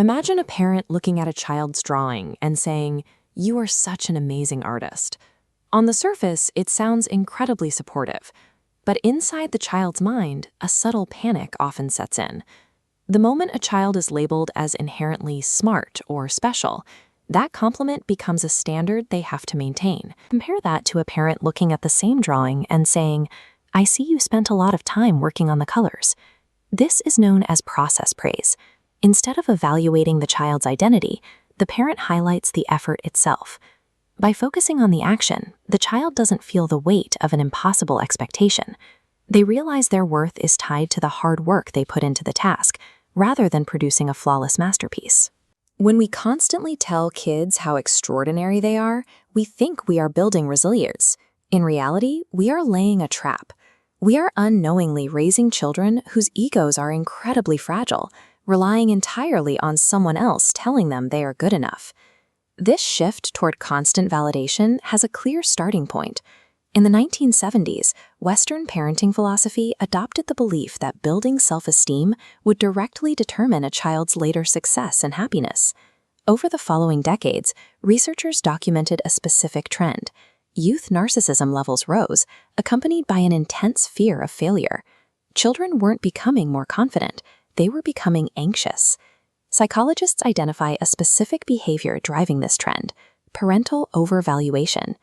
Imagine a parent looking at a child's drawing and saying, "You are such an amazing artist." On the surface, it sounds incredibly supportive, but inside the child's mind, a subtle panic often sets in. The moment a child is labeled as inherently smart or special, that compliment becomes a standard they have to maintain. Compare that to a parent looking at the same drawing and saying, "I see you spent a lot of time working on the colors." This is known as process praise. Instead of evaluating the child's identity, the parent highlights the effort itself. By focusing on the action, the child doesn't feel the weight of an impossible expectation. They realize their worth is tied to the hard work they put into the task, rather than producing a flawless masterpiece. When we constantly tell kids how extraordinary they are, we think we are building resilience. In reality, we are laying a trap. We are unknowingly raising children whose egos are incredibly fragile, relying entirely on someone else telling them they are good enough. This shift toward constant validation has a clear starting point. In the 1970s, Western parenting philosophy adopted the belief that building self-esteem would directly determine a child's later success and happiness. Over the following decades, researchers documented a specific trend. Youth narcissism levels rose, accompanied by an intense fear of failure. Children weren't becoming more confident, they were becoming anxious. Psychologists identify a specific behavior driving this trend: parental overvaluation.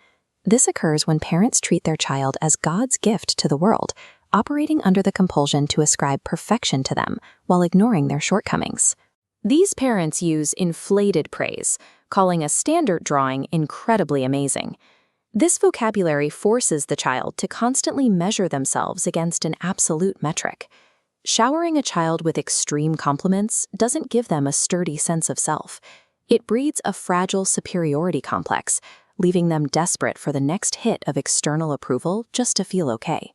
This occurs when parents treat their child as God's gift to the world, operating under the compulsion to ascribe perfection to them while ignoring their shortcomings. These parents use inflated praise, calling a standard drawing incredibly amazing. This vocabulary forces the child to constantly measure themselves against an absolute metric. Showering a child with extreme compliments doesn't give them a sturdy sense of self. It breeds a fragile superiority complex, leaving them desperate for the next hit of external approval just to feel okay.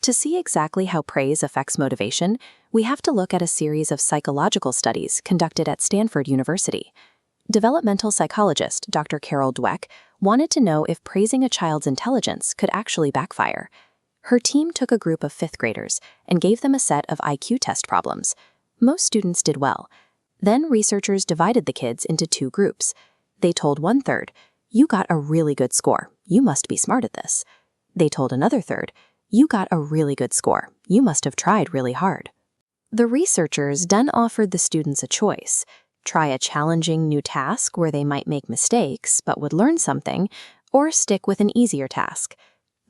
To see exactly how praise affects motivation, we have to look at a series of psychological studies conducted at Stanford University. Developmental psychologist Dr. Carol Dweck wanted to know if praising a child's intelligence could actually backfire. Her team took a group of fifth graders and gave them a set of IQ test problems. Most students did well. Then researchers divided the kids into two groups. They told one third, "You got a really good score. You must be smart at this." They told another third, "You got a really good score. You must have tried really hard." The researchers then offered the students a choice: try a challenging new task where they might make mistakes but would learn something, or stick with an easier task.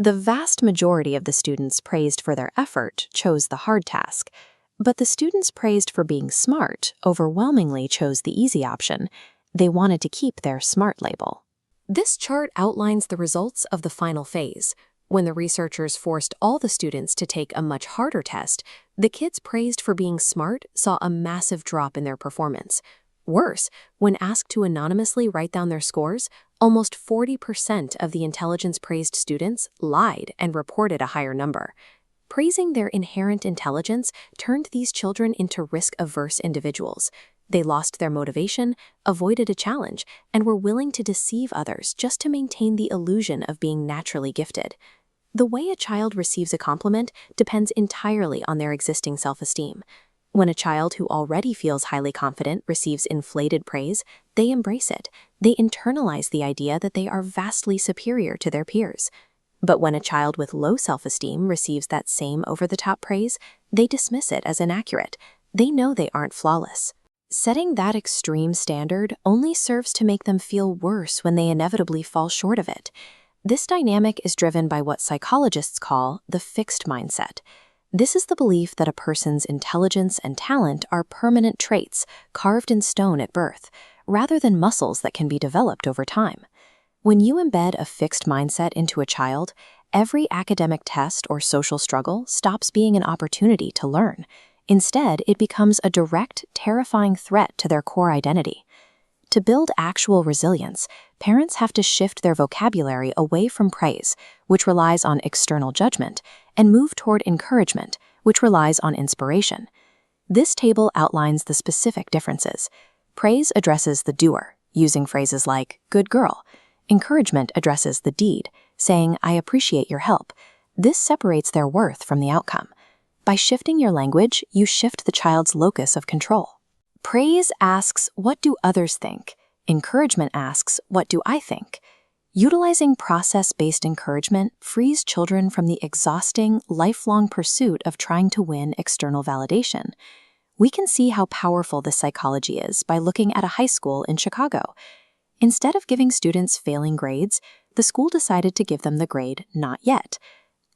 The vast majority of the students praised for their effort chose the hard task, but the students praised for being smart overwhelmingly chose the easy option. They wanted to keep their smart label. This chart outlines the results of the final phase. When the researchers forced all the students to take a much harder test, the kids praised for being smart saw a massive drop in their performance. Worse, when asked to anonymously write down their scores, almost 40% of the intelligence-praised students lied and reported a higher number. Praising their inherent intelligence turned these children into risk-averse individuals. They lost their motivation, avoided a challenge, and were willing to deceive others just to maintain the illusion of being naturally gifted. The way a child receives a compliment depends entirely on their existing self-esteem. When a child who already feels highly confident receives inflated praise, they embrace it. They internalize the idea that they are vastly superior to their peers. But when a child with low self-esteem receives that same over-the-top praise, they dismiss it as inaccurate. They know they aren't flawless. Setting that extreme standard only serves to make them feel worse when they inevitably fall short of it. This dynamic is driven by what psychologists call the fixed mindset. This is the belief that a person's intelligence and talent are permanent traits carved in stone at birth, rather than muscles that can be developed over time. When you embed a fixed mindset into a child, every academic test or social struggle stops being an opportunity to learn. Instead, it becomes a direct, terrifying threat to their core identity. To build actual resilience, parents have to shift their vocabulary away from praise, which relies on external judgment, and move toward encouragement, which relies on inspiration. This table outlines the specific differences. Praise addresses the doer, using phrases like, "good girl." Encouragement addresses the deed, saying, "I appreciate your help." This separates their worth from the outcome. By shifting your language, you shift the child's locus of control. Praise asks, what do others think? Encouragement asks, what do I think? Utilizing process-based encouragement frees children from the exhausting, lifelong pursuit of trying to win external validation. We can see how powerful this psychology is by looking at a high school in Chicago. Instead of giving students failing grades, the school decided to give them the grade not yet.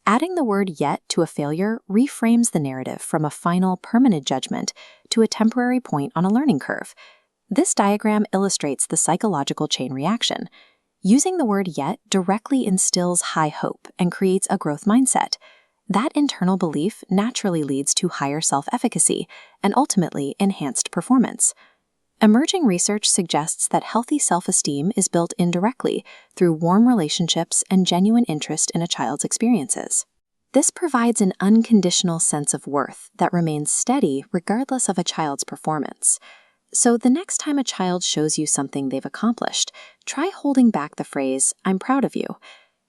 Adding the word yet to a failure reframes the narrative from a final, permanent judgment to a temporary point on a learning curve. This diagram illustrates the psychological chain reaction. Using the word yet directly instills high hope and creates a growth mindset. That internal belief naturally leads to higher self-efficacy and ultimately enhanced performance. Emerging research suggests that healthy self-esteem is built indirectly through warm relationships and genuine interest in a child's experiences. This provides an unconditional sense of worth that remains steady regardless of a child's performance. So the next time a child shows you something they've accomplished, try holding back the phrase, "I'm proud of you."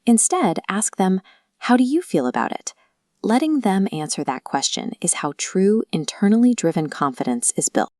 Instead, ask them, "How do you feel about it?" Letting them answer that question is how true, internally driven confidence is built.